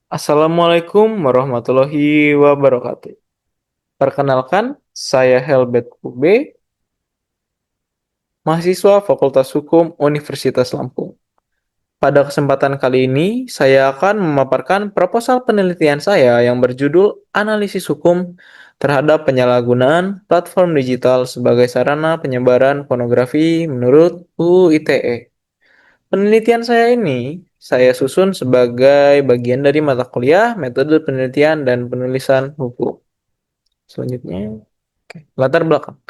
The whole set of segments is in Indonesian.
Assalamualaikum warahmatullahi wabarakatuh. Perkenalkan, saya Helbet Ube, mahasiswa Fakultas Hukum Universitas Lampung. Pada kesempatan kali ini, saya akan memaparkan proposal penelitian saya yang berjudul Analisis Hukum terhadap Penyalahgunaan Platform Digital sebagai Sarana Penyebaran Pornografi menurut UU ITE. Penelitian saya ini saya susun sebagai bagian dari mata kuliah Metode Penelitian dan Penulisan Hukum. Selanjutnya, latar belakang.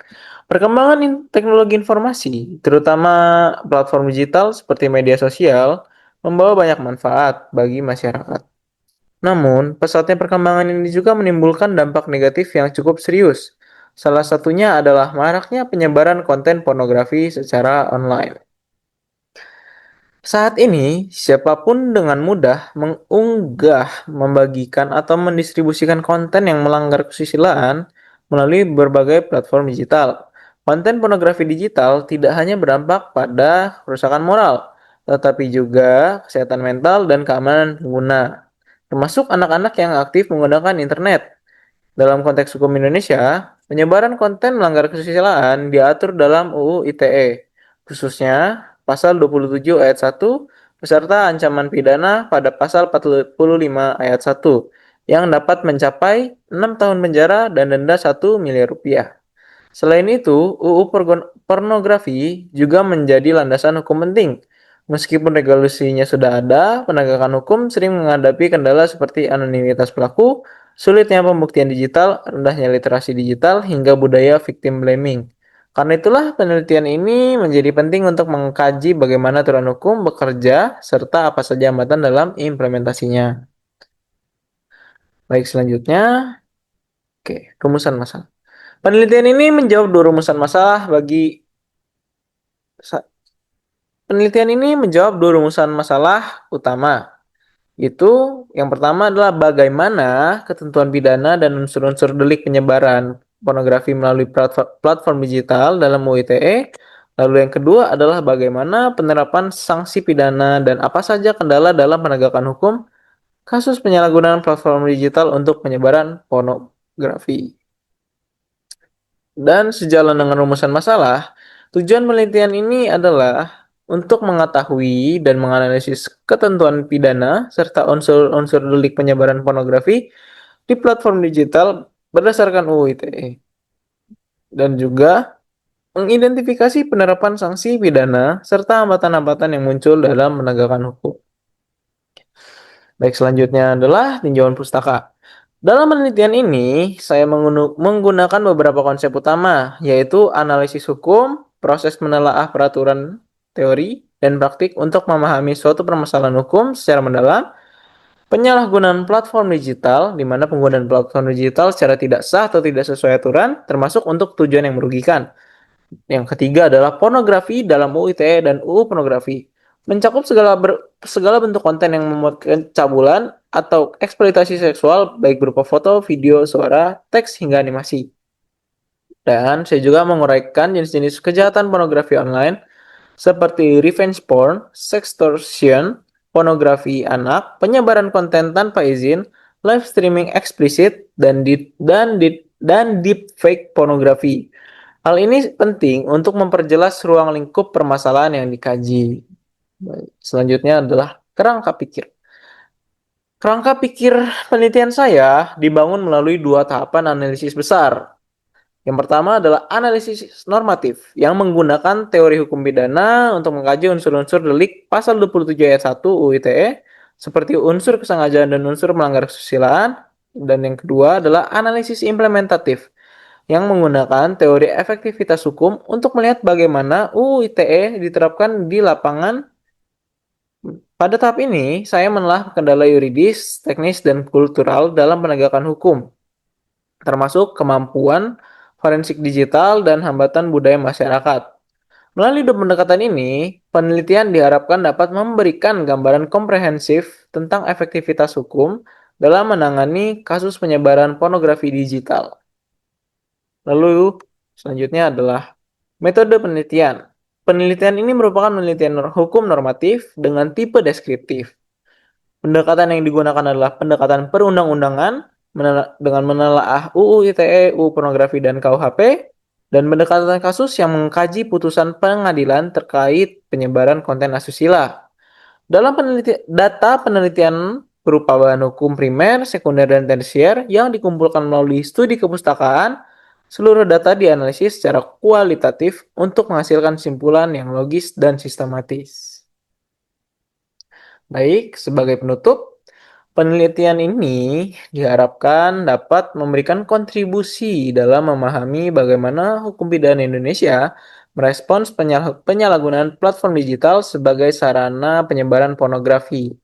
Perkembangan teknologi informasi, terutama platform digital seperti media sosial, membawa banyak manfaat bagi masyarakat. Namun, pesatnya perkembangan ini juga menimbulkan dampak negatif yang cukup serius. Salah satunya adalah maraknya penyebaran konten pornografi secara online. Saat ini, siapapun dengan mudah mengunggah, membagikan, atau mendistribusikan konten yang melanggar kesusilaan melalui berbagai platform digital. Konten pornografi digital tidak hanya berdampak pada kerusakan moral, tetapi juga kesehatan mental dan keamanan pengguna, termasuk anak-anak yang aktif menggunakan internet. Dalam konteks hukum Indonesia, penyebaran konten melanggar kesusilaan diatur dalam UU ITE, khususnya pasal 27 ayat 1 beserta ancaman pidana pada pasal 45 ayat 1 yang dapat mencapai 6 tahun penjara dan denda 1 miliar rupiah. Selain itu, UU Pornografi juga menjadi landasan hukum penting. Meskipun regulasinya sudah ada, penegakan hukum sering menghadapi kendala seperti anonimitas pelaku, sulitnya pembuktian digital, rendahnya literasi digital, hingga budaya victim blaming. Karena itulah penelitian ini menjadi penting untuk mengkaji bagaimana aturan hukum bekerja serta apa saja hambatan dalam implementasinya. Baik, selanjutnya, oke, rumusan masalah. Penelitian ini menjawab dua rumusan masalah bagi Penelitian ini menjawab dua rumusan masalah utama. Itu yang pertama adalah bagaimana ketentuan pidana dan unsur-unsur delik penyebaran pornografi melalui platform digital dalam UU ITE. Lalu yang kedua adalah bagaimana penerapan sanksi pidana dan apa saja kendala dalam penegakan hukum kasus penyalahgunaan platform digital untuk penyebaran pornografi. Dan sejalan dengan rumusan masalah, tujuan penelitian ini adalah untuk mengetahui dan menganalisis ketentuan pidana serta unsur-unsur delik penyebaran pornografi di platform digital berdasarkan UU ITE dan juga mengidentifikasi penerapan sanksi pidana serta hambatan-hambatan yang muncul dalam penegakan hukum. Baik, selanjutnya adalah tinjauan pustaka. Dalam penelitian ini, saya menggunakan beberapa konsep utama, yaitu analisis hukum, proses menelaah peraturan teori, dan praktik untuk memahami suatu permasalahan hukum secara mendalam, penyalahgunaan platform digital, di mana penggunaan platform digital secara tidak sah atau tidak sesuai aturan, termasuk untuk tujuan yang merugikan. Yang ketiga adalah pornografi dalam UU ITE dan UU pornografi. Mencakup segala bentuk konten yang memuat cabulan atau eksploitasi seksual baik berupa foto, video, suara, teks hingga animasi. Dan saya juga menguraikan jenis-jenis kejahatan pornografi online seperti revenge porn, sextortion, pornografi anak, penyebaran konten tanpa izin, live streaming eksplisit, dan deepfake pornografi. Hal ini penting untuk memperjelas ruang lingkup permasalahan yang dikaji. Selanjutnya adalah kerangka pikir. Kerangka pikir penelitian saya dibangun melalui dua tahapan analisis besar. Yang pertama adalah analisis normatif yang menggunakan teori hukum pidana untuk mengkaji unsur-unsur delik pasal 27 ayat 1 UU ITE seperti unsur kesengajaan dan unsur melanggar kesusilaan. Dan yang kedua adalah analisis implementatif yang menggunakan teori efektivitas hukum untuk melihat bagaimana UU ITE diterapkan di lapangan. Pada tahap ini, saya menelah kendala yuridis, teknis, dan kultural dalam penegakan hukum, termasuk kemampuan forensik digital dan hambatan budaya masyarakat. Melalui dua pendekatan ini, penelitian diharapkan dapat memberikan gambaran komprehensif tentang efektivitas hukum dalam menangani kasus penyebaran pornografi digital. Lalu, selanjutnya adalah metode penelitian. Penelitian ini merupakan penelitian hukum normatif dengan tipe deskriptif. Pendekatan yang digunakan adalah pendekatan perundang-undangan dengan menelaah UU ITE, UU Pornografi dan KUHP, dan pendekatan kasus yang mengkaji putusan pengadilan terkait penyebaran konten asusila. Dalam data penelitian berupa bahan hukum primer, sekunder, dan tersier yang dikumpulkan melalui studi kepustakaan, seluruh data dianalisis secara kualitatif untuk menghasilkan kesimpulan yang logis dan sistematis. Baik, sebagai penutup, penelitian ini diharapkan dapat memberikan kontribusi dalam memahami bagaimana hukum pidana Indonesia merespons penyalahgunaan platform digital sebagai sarana penyebaran pornografi.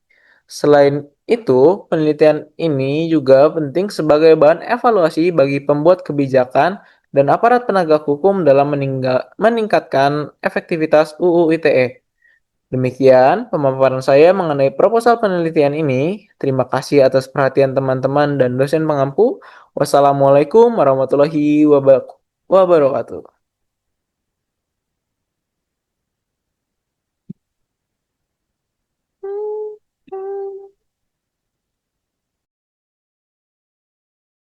Selain itu, penelitian ini juga penting sebagai bahan evaluasi bagi pembuat kebijakan dan aparat penegak hukum dalam meningkatkan efektivitas UU ITE. Demikian pemaparan saya mengenai proposal penelitian ini. Terima kasih atas perhatian teman-teman dan dosen pengampu. Wassalamualaikum warahmatullahi wabarakatuh.